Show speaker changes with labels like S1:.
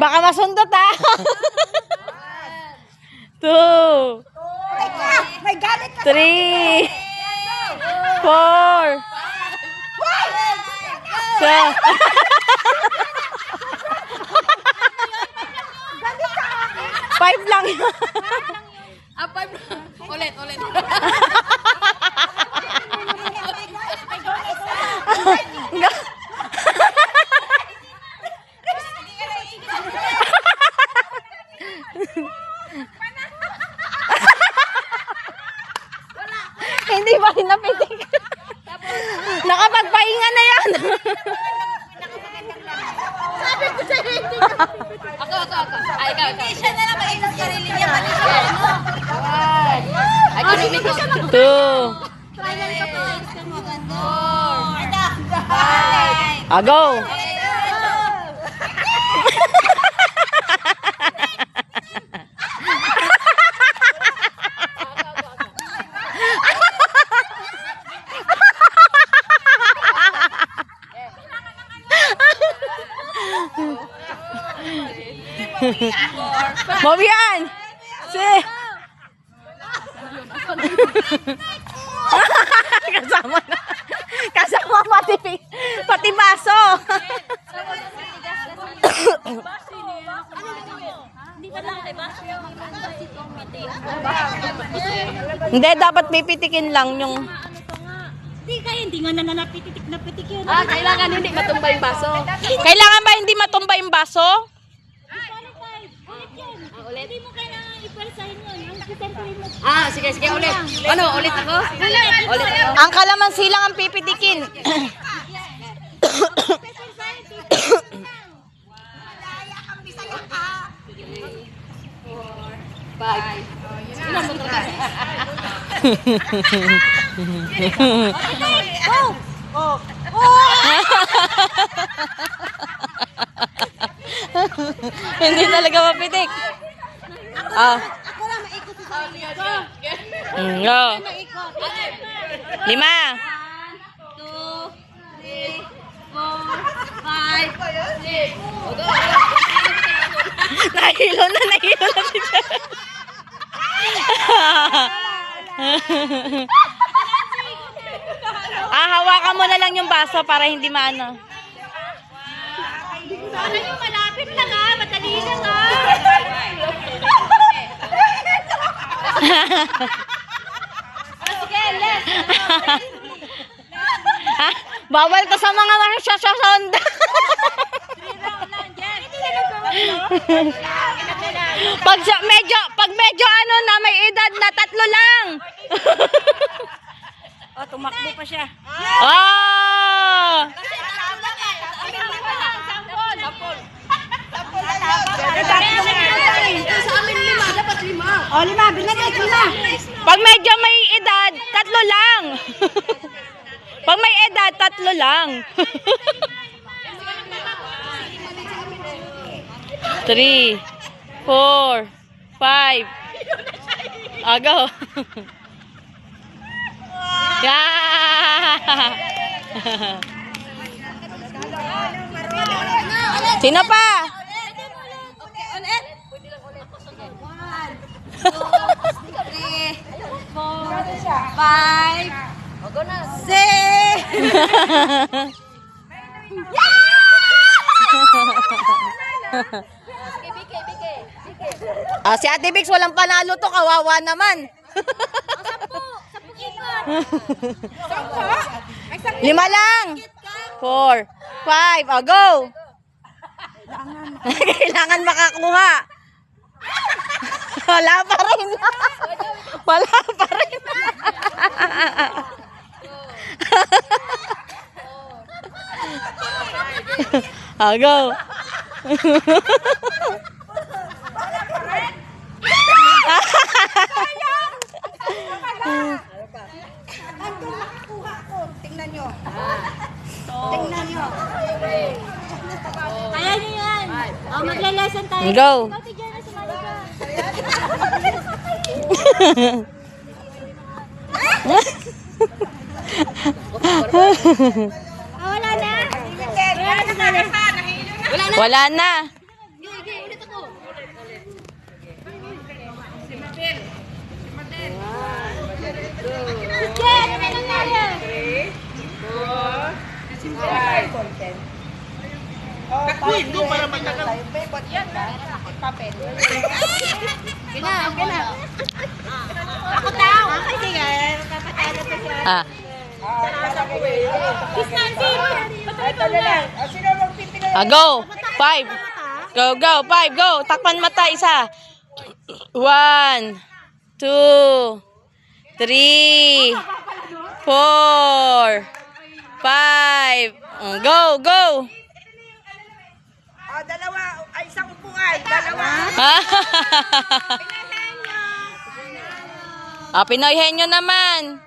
S1: Baka masundot ha. 2, 3, 4, 5 lang.
S2: 5 lang. Ulit.
S1: Hindi ba rin napitik? Nakapagpahinga na yan.
S2: Sabi ko sa'yo, hindi ka. Ako. Ay, ikaw. Hindi siya na naman yung sarili niya. Ay, kami ko.
S1: 2. Go. Mobian. Kasama na. Kasama pati baso. Hindi, dapat pipitikin lang yung...
S3: Hindi nga na napitik yun.
S2: Kailangan hindi matumba yung baso.
S1: Kailangan ba hindi matumba yung baso?
S2: Ulit.
S3: Hindi mo kailangan ipalsahin yun.
S2: Sige, ulit. Ano, ulit ako? Ulit ako.
S1: Ang kalamansi lang ang pipitikin.
S2: Five.
S1: Hindi talaga mapitik.
S3: Ako lang maikot sa sarili ko.
S1: Go. 5.
S3: 1, 2, 3, 4, 5, 6.
S1: Nahilo na si Jen. Hawakan mo na lang yung baso para hindi maano.
S3: Sana yung malapit lang madali lang Sige, let's.
S1: Bawal to sa mga masyasasonda. Pag medyo ano na may edad na 3 lang.
S3: Tumakbo pa siya.
S2: Sa amin 5, dapat 5.
S3: 5, binagay 5.
S1: Pag medyo may edad, 3 lang. Pag may edad, 3 lang. 3, 4, 5. Go. Sino pa?
S3: 1, 2, 3, 4, 5, 6.
S1: Si Ate Bix, walang panalo to. Kawawa naman. 5 lang. 4, 5. Go. Kailangan makakuha. Wala pa rin. Wala pa rin. Go.
S3: Tingnan nyo. Tingnan nyo. Kaya nyo yan. Magla-lesson tayo.
S1: Go.
S3: Bakit dyan na sumali ka? Wala na. Wala na.
S1: Wala na.
S2: Okay, ulit ako.
S3: Ako daw. Kasi nga, kapatalo ko siya.
S1: Ah.
S3: Miss Nancy,
S1: Go. 5. Go, go. 5, go. Takpan mata, isa. 1, 2, 3, 4, 5. Go, go.
S4: Dalawa, ay isang upuan, dalawa.
S1: Pinoy henyo naman.